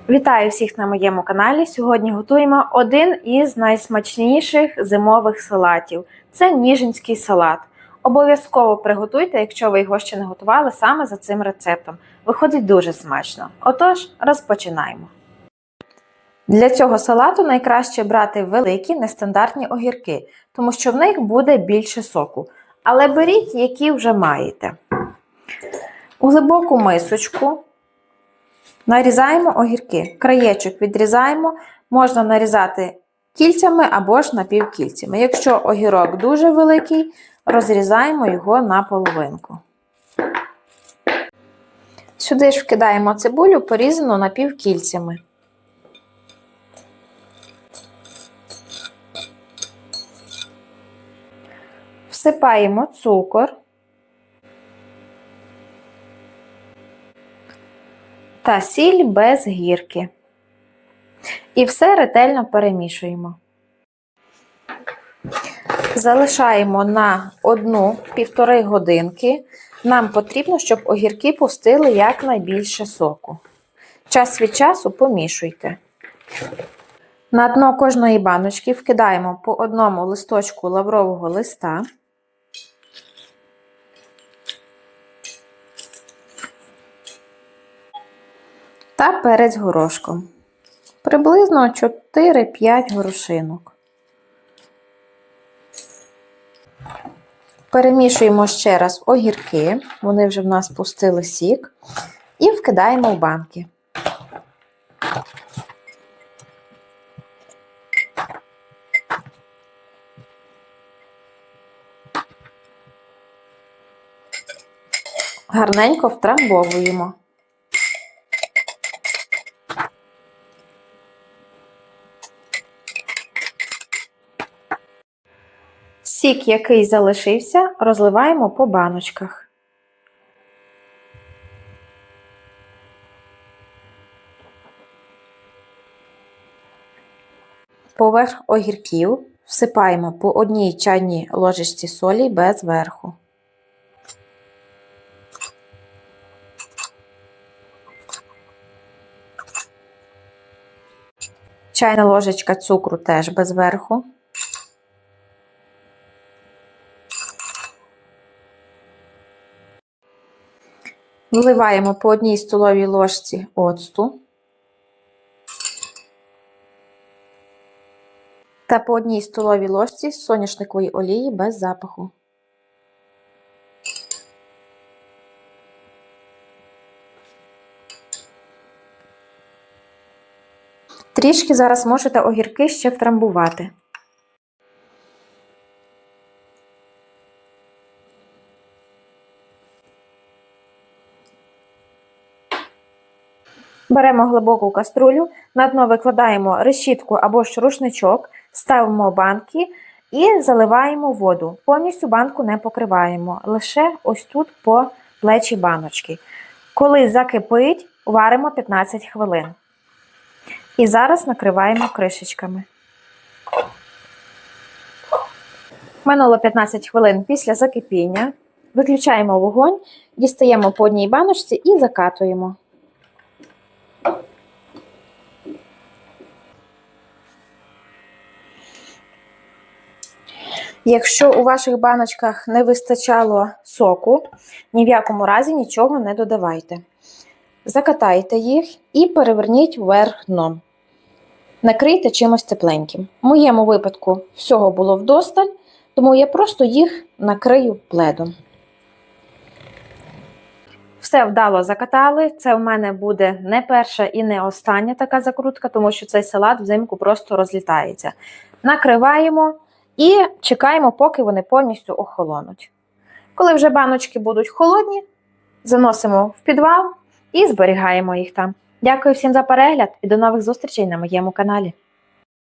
Вітаю всіх на моєму каналі. Сьогодні готуємо один із найсмачніших зимових салатів. Це ніжинський салат. Обов'язково приготуйте, якщо ви його ще не готували, саме за цим рецептом. Виходить дуже смачно. Отож, розпочинаємо. Для цього салату найкраще брати великі нестандартні огірки, тому що в них буде більше соку. Але беріть, які вже маєте. У глибоку мисочку нарізаємо огірки. Краєчок відрізаємо, можна нарізати кільцями або ж напівкільцями. Якщо огірок дуже великий, розрізаємо його на половинку. Сюди ж вкидаємо цибулю, порізану напівкільцями. Всипаємо цукор та сіль без гірки. І все ретельно перемішуємо. Залишаємо на 1-1,5 годинки. Нам потрібно, щоб огірки пустили якнайбільше соку. Час від часу помішуйте. На дно кожної баночки вкидаємо по одному листочку лаврового листа. Та перець горошком. Приблизно 4-5 горошинок. Перемішуємо ще раз огірки, вони вже в нас пустили сік, і вкидаємо в банки. Гарненько втрамбовуємо. Сік, який залишився, розливаємо по баночках. Поверх огірків всипаємо по 1 чайній ложечці солі без верху. Чайна ложечка цукру теж без верху. Вливаємо по 1 столовій ложці оцту та по 1 столовій ложці соняшникової олії без запаху. Трішки зараз можете огірки ще втрамбувати. Беремо глибоку каструлю, на дно викладаємо решітку або ж рушничок, ставимо банки і заливаємо воду. Повністю банку не покриваємо, лише ось тут по плечі баночки. Коли закипить, варимо 15 хвилин. І зараз накриваємо кришечками. Минуло 15 хвилин після закипіння. Виключаємо вогонь, дістаємо по одній баночці і закатуємо. Якщо у ваших баночках не вистачало соку, ні в якому разі нічого не додавайте. Закатайте їх і переверніть вверх дном. Накрийте чимось тепленьким. В моєму випадку всього було вдосталь, тому я просто їх накрию пледом. Все вдало закатали. Це в мене буде не перша і не остання така закрутка, тому що цей салат взимку просто розлітається. Накриваємо і чекаємо, поки вони повністю охолонуть. Коли вже баночки будуть холодні, заносимо в підвал і зберігаємо їх там. Дякую всім за перегляд і до нових зустрічей на моєму каналі.